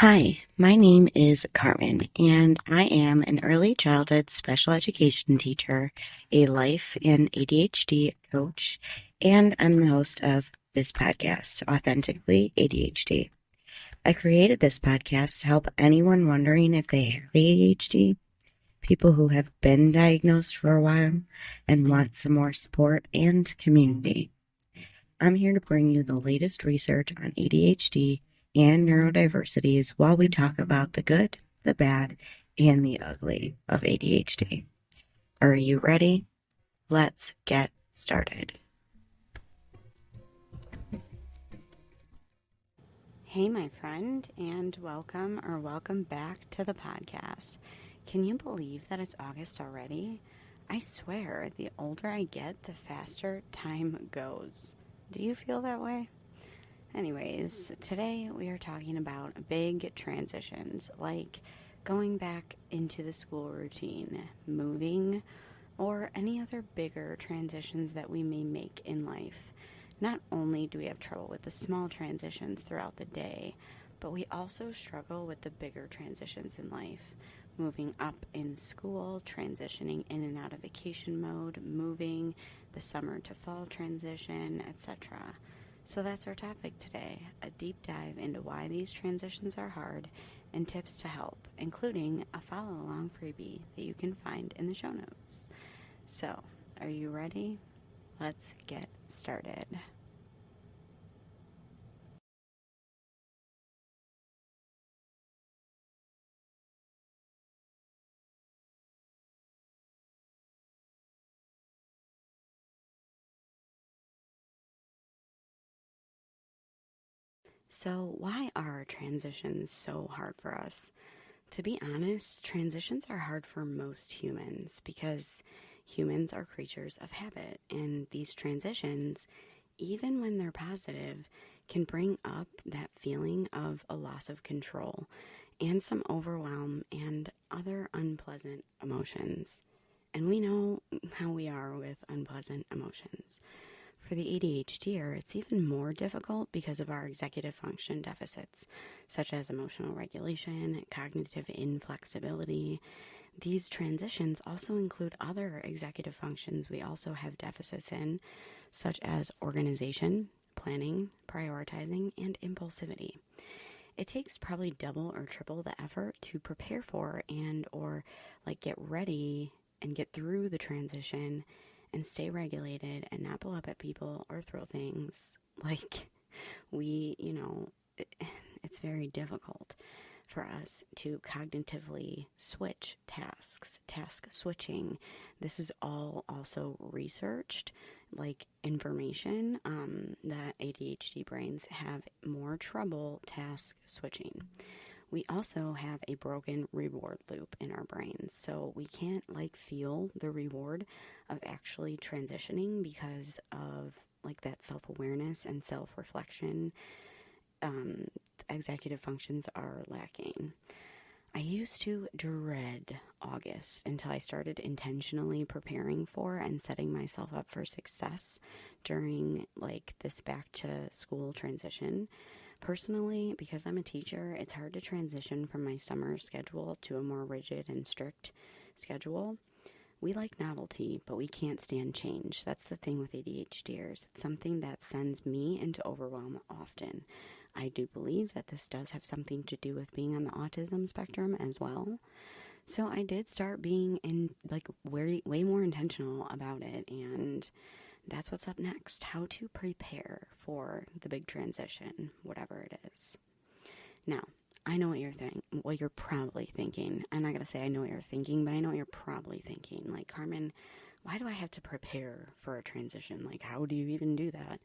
Hi, my name is Carmen, and I am an early childhood special education teacher, a life and ADHD coach, and I'm the host of this podcast, Authentically ADHD. I created this podcast to help anyone wondering if they have ADHD, people who have been diagnosed for a while and want some more support and community. I'm here to bring you the latest research on ADHD and neurodiversities while we talk about the good, the bad, and the ugly of ADHD. Are you ready? Let's get started. Hey, my friend, and welcome back to the podcast. Can you believe that it's August already? I swear, the older I get, the faster time goes. Do you feel that way? Anyways, today we are talking about big transitions, like going back into the school routine, moving, or any other bigger transitions that we may make in life. Not only do we have trouble with the small transitions throughout the day, but we also struggle with the bigger transitions in life. Moving up in school, transitioning in and out of vacation mode, moving, the summer to fall transition, etc. So that's our topic today, a deep dive into why these transitions are hard and tips to help, including a follow-along freebie that you can find in the show notes. So, are you ready? Let's get started. So, why are transitions so hard for us? To be honest, transitions are hard for most humans because humans are creatures of habit, and these transitions, even when they're positive, can bring up that feeling of a loss of control and some overwhelm and other unpleasant emotions. And we know how we are with unpleasant emotions. For the ADHDer, it's even more difficult because of our executive function deficits, such as emotional regulation, cognitive inflexibility. These transitions also include other executive functions we also have deficits in, such as organization, planning, prioritizing, and impulsivity. It takes probably double or triple the effort to prepare for or get ready and get through the transition and stay regulated and not blow up at people or throw things. It's very difficult for us to cognitively switch tasks, task switching. This is all also researched, information that ADHD brains have more trouble task switching. We also have a broken reward loop in our brains, so we can't feel the reward of actually transitioning because of that self-awareness and self-reflection. Executive functions are lacking. I used to dread August until I started intentionally preparing for and setting myself up for success during this back to school transition. Personally, because I'm a teacher, it's hard to transition from my summer schedule to a more rigid and strict schedule. We like novelty, but we can't stand change. That's the thing with ADHDers. It's something that sends me into overwhelm often. I do believe that this does have something to do with being on the autism spectrum as well. So I did start being way more intentional about it, and that's what's up next, how to prepare for the big transition, whatever it is. Now, I know what you're probably thinking. I'm not going to say I know what you're thinking, but I know what you're probably thinking. Carmen, why do I have to prepare for a transition? How do you even do that?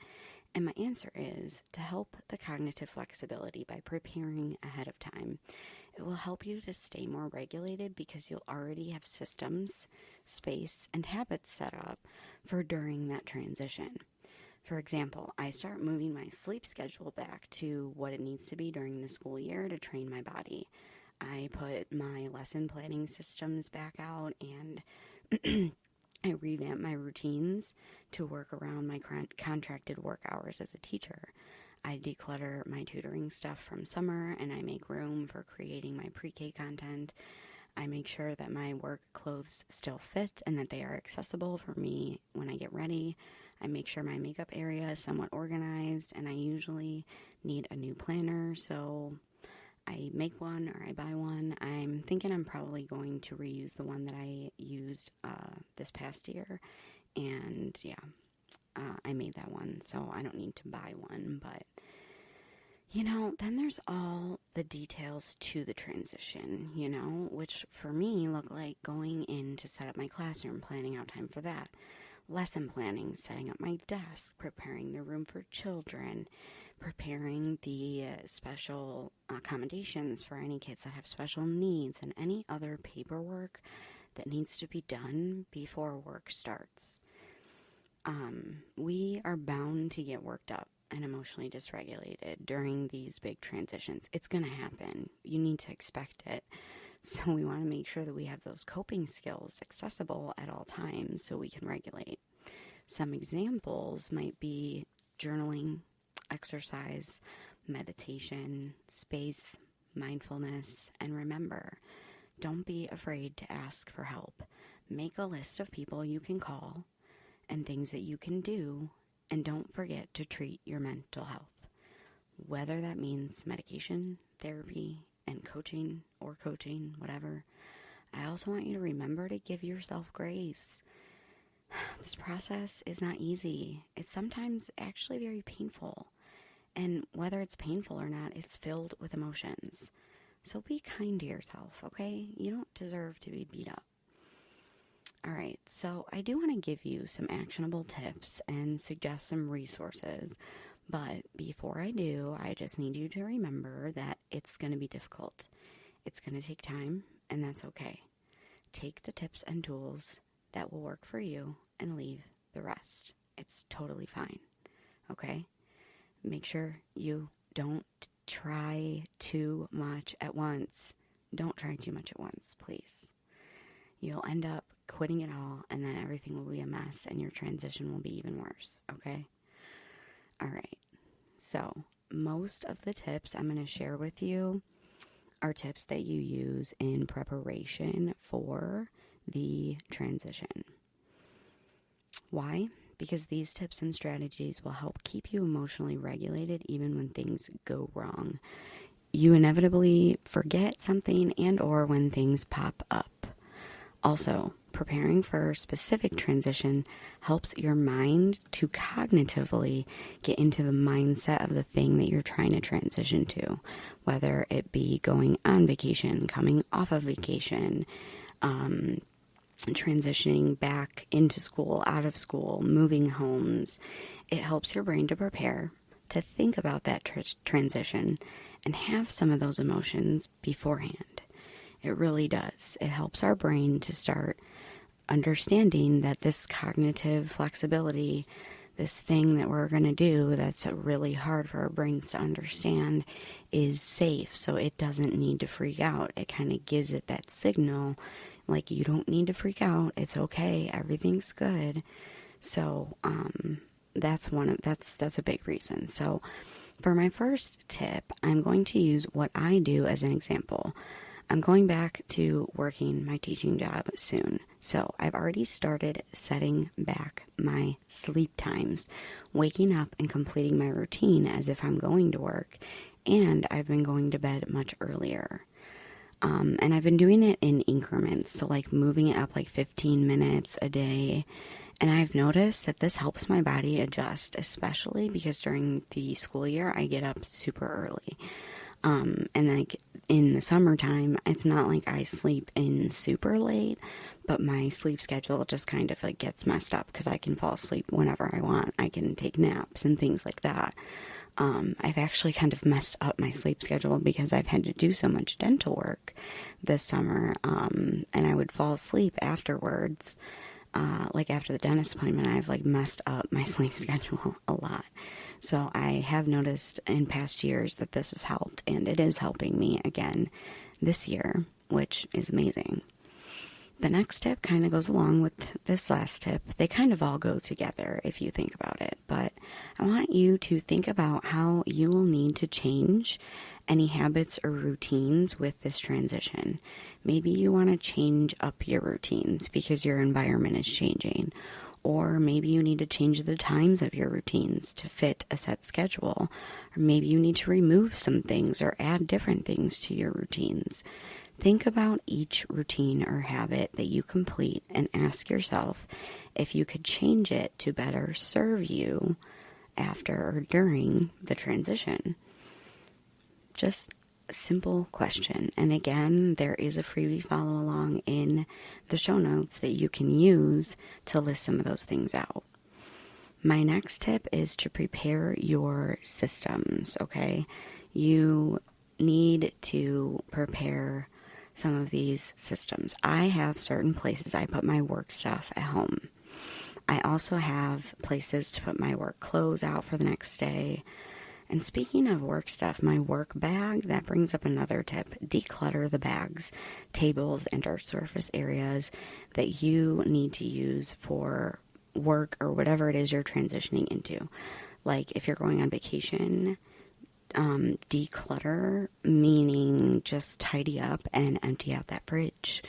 And my answer is to help the cognitive flexibility by preparing ahead of time. It will help you to stay more regulated because you'll already have systems, space, and habits set up for during that transition. For example, I start moving my sleep schedule back to what it needs to be during the school year to train my body. I put my lesson planning systems back out, and I revamp my routines to work around my contracted work hours as a teacher. I declutter my tutoring stuff from summer, and I make room for creating my pre-K content. I make sure that my work clothes still fit and that they are accessible for me when I get ready. I make sure my makeup area is somewhat organized, and I usually need a new planner, so I make one or I buy one. I'm thinking I'm probably going to reuse the one that I used this past year, and I made that one, so I don't need to buy one. But then there's all the details to the transition, which for me look like going in to set up my classroom, planning out time for that, lesson planning, setting up my desk, preparing the room for children, preparing the special accommodations for any kids that have special needs, and any other paperwork that needs to be done before work starts. We are bound to get worked up and emotionally dysregulated during these big transitions. It's going to happen. You need to expect it. So we want to make sure that we have those coping skills accessible at all times so we can regulate. Some examples might be journaling, exercise, meditation, space, mindfulness, and remember, don't be afraid to ask for help. Make a list of people you can call and things that you can do, and don't forget to treat your mental health, whether that means medication, therapy, and coaching, whatever. I also want you to remember to give yourself grace. This process is not easy. It's sometimes actually very painful. And whether it's painful or not, it's filled with emotions. So be kind to yourself, okay? You don't deserve to be beat up. All right, so I do want to give you some actionable tips and suggest some resources. But before I do, I just need you to remember that it's going to be difficult. It's going to take time, and that's okay. Take the tips and tools that will work for you and leave the rest. It's totally fine, okay? Make sure you don't try too much at once. Don't try too much at once, please. You'll end up quitting it all, and then everything will be a mess, and your transition will be even worse, okay? All right, so most of the tips I'm going to share with you are tips that you use in preparation for the transition. Why? Because these tips and strategies will help keep you emotionally regulated even when things go wrong. You inevitably forget something and or when things pop up. Also, preparing for a specific transition helps your mind to cognitively get into the mindset of the thing that you're trying to transition to, whether it be going on vacation, coming off of vacation, transitioning back into school, out of school, moving homes. It helps your brain to prepare, to think about that transition, and have some of those emotions beforehand. It really does. It helps our brain to start understanding that this cognitive flexibility, this thing that we're going to do that's really hard for our brains to understand, is safe, so it doesn't need to freak out. It kind of gives it that signal, like, you don't need to freak out. It's okay. Everything's good. So that's a big reason. So for my first tip, I'm going to use what I do as an example. I'm going back to working my teaching job soon, so I've already started setting back my sleep times, waking up and completing my routine as if I'm going to work, and I've been going to bed much earlier. And I've been doing it in increments, so like moving it up like 15 minutes a day, and I've noticed that this helps my body adjust, especially because during the school year I get up super early. And like in the summertime, it's not like I sleep in super late, but my sleep schedule just kind of like gets messed up because I can fall asleep whenever I want. I can take naps and things like that. I've actually kind of messed up my sleep schedule because I've had to do so much dental work this summer, and I would fall asleep afterwards. Like after the dentist appointment, I've like messed up my sleep schedule a lot. So I have noticed in past years that this has helped, and it is helping me again this year, which is amazing. The next tip kind of goes along with this last tip. They kind of all go together if you think about it, but I want you to think about how you will need to change any habits or routines with this transition. Maybe you want to change up your routines because your environment is changing. Or maybe you need to change the times of your routines to fit a set schedule. Or maybe you need to remove some things or add different things to your routines. Think about each routine or habit that you complete and ask yourself if you could change it to better serve you after or during the transition. Just a simple question. And again, there is a freebie follow along in the show notes that you can use to list some of those things out. My next tip is to prepare your systems, okay? You need to prepare some of these systems. I have certain places I put my work stuff at home. I also have places to put my work clothes out for the next day. And speaking of work stuff, my work bag, that brings up another tip. Declutter the bags, tables, and or surface areas that you need to use for work or whatever it is you're transitioning into. Like if you're going on vacation, declutter, meaning just tidy up and empty out that fridge.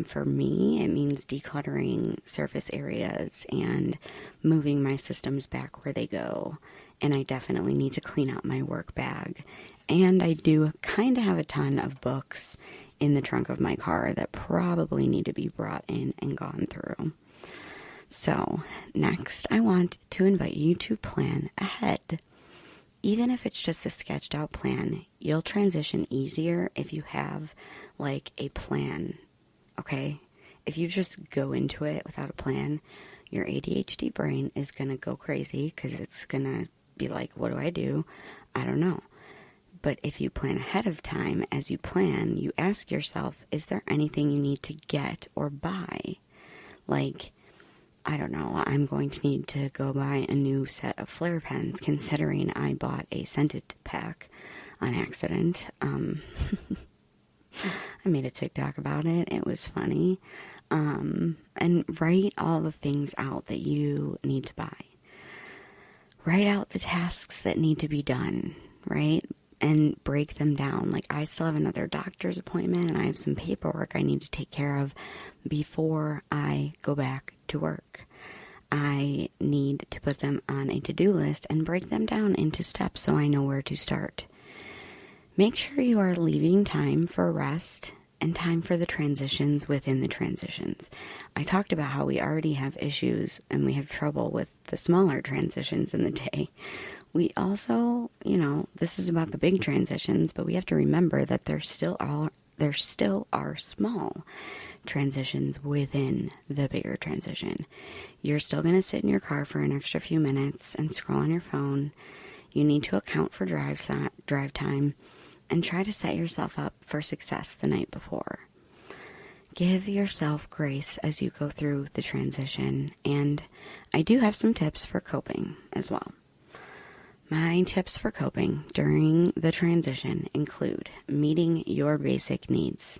For me, it means decluttering surface areas and moving my systems back where they go. And I definitely need to clean out my work bag. And I do kind of have a ton of books in the trunk of my car that probably need to be brought in and gone through. So, next, I want to invite you to plan ahead. Even if it's just a sketched out plan, you'll transition easier if you have like a plan, okay? If you just go into it without a plan, your ADHD brain is going to go crazy because it's going to be like, what do I do? I don't know. But if you plan ahead of time, as you plan, you ask yourself, is there anything you need to get or buy? Like, I don't know, I'm going to need to go buy a new set of flare pens, considering I bought a scented pack on accident. I made a TikTok about it. It was funny. And write all the things out that you need to buy. Write out the tasks that need to be done, right? And break them down. Like, I still have another doctor's appointment and I have some paperwork I need to take care of before I go back to work. I need to put them on a to-do list and break them down into steps so I know where to start. Make sure you are leaving time for rest and time for the transitions within the transitions. I talked about how we already have issues and we have trouble with the smaller transitions in the day. We also, this is about the big transitions, but we have to remember that there still are small transitions within the bigger transition. You're still going to sit in your car for an extra few minutes and scroll on your phone. You need to account for drive time and try to set yourself up for success the night before. Give yourself grace as you go through the transition, and I do have some tips for coping as well. My tips for coping during the transition include meeting your basic needs,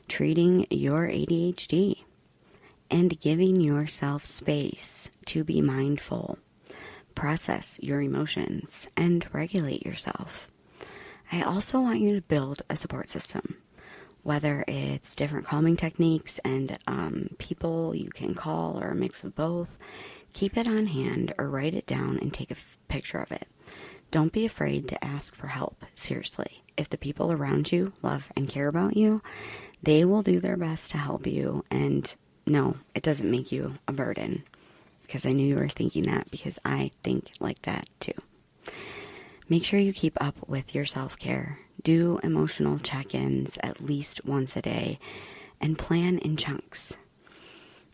treating your ADHD, and giving yourself space to be mindful, process your emotions, and regulate yourself. I also want you to build a support system, whether it's different calming techniques and people you can call or a mix of both. Keep it on hand or write it down and take a picture of it. Don't be afraid to ask for help, seriously. If the people around you love and care about you, they will do their best to help you. And no, it doesn't make you a burden, because I knew you were thinking that, because I think like that too. Make sure you keep up with your self-care. Do emotional check-ins at least once a day and plan in chunks.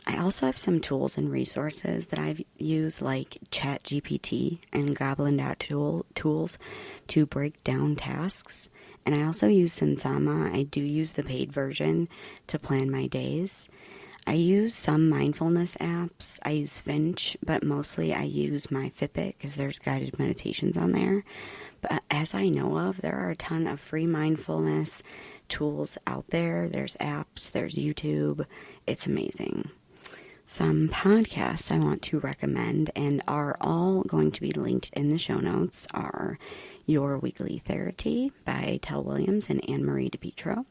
I also have some tools and resources that I've used, like ChatGPT and Goblin.tools to break down tasks. And I also use Sensama. I do use the paid version to plan my days. I use some mindfulness apps. I use Finch, but mostly I use my Fitbit because there's guided meditations on there. But as I know of, there are a ton of free mindfulness tools out there. There's apps, there's YouTube. It's amazing. Some podcasts I want to recommend and are all going to be linked in the show notes are Your Weekly Therapy by Tel Williams and Anne-Marie DePietro.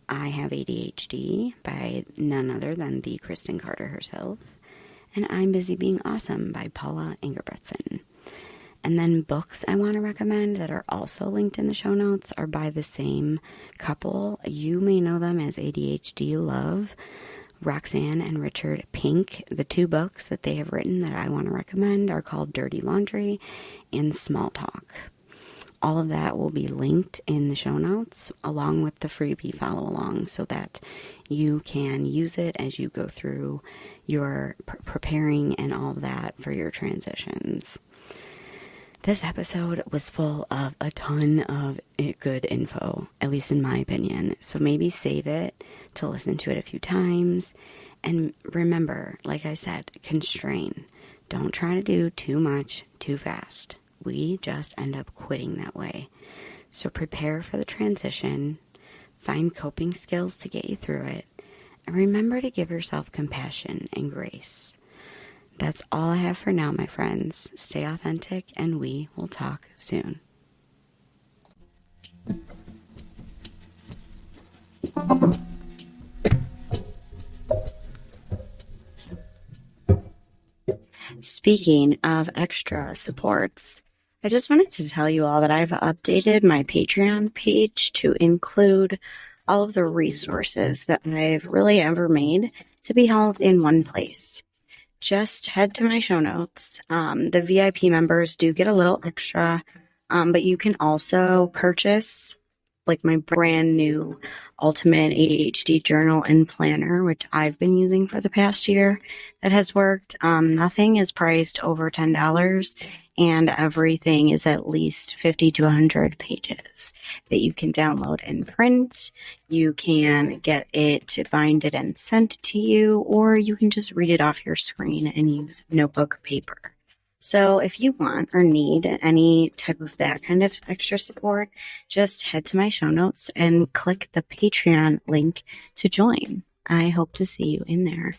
I Have ADHD by none other than the Kristen Carter herself. And I'm Busy Being Awesome by Paula Ingebrigtsen. And then books I want to recommend that are also linked in the show notes are by the same couple. You may know them as ADHD Love, Roxanne and Richard Pink. The two books that they have written that I want to recommend are called Dirty Laundry and Small Talk. All of that will be linked in the show notes along with the freebie follow along so that you can use it as you go through your preparing and all of that for your transitions. This episode was full of a ton of good info, at least in my opinion. So maybe save it to listen to it a few times. And remember, like I said, constrain. Don't try to do too much too fast. We just end up quitting that way. So prepare for the transition. Find coping skills to get you through it. And remember to give yourself compassion and grace. That's all I have for now, my friends. Stay authentic, and we will talk soon. Speaking of extra supports, I just wanted to tell you all that I've updated my Patreon page to include all of the resources that I've really ever made to be held in one place. Just head to my show notes. The VIP members do get a little extra, but you can also purchase like my brand new Ultimate ADHD Journal and Planner, which I've been using for the past year that has worked. Nothing is priced over $10 and everything is at least 50 to 100 pages that you can download and print. You can get it binded and sent to you, or you can just read it off your screen and use notebook paper. So if you want or need any type of that kind of extra support, just head to my show notes and click the Patreon link to join. I hope to see you in there.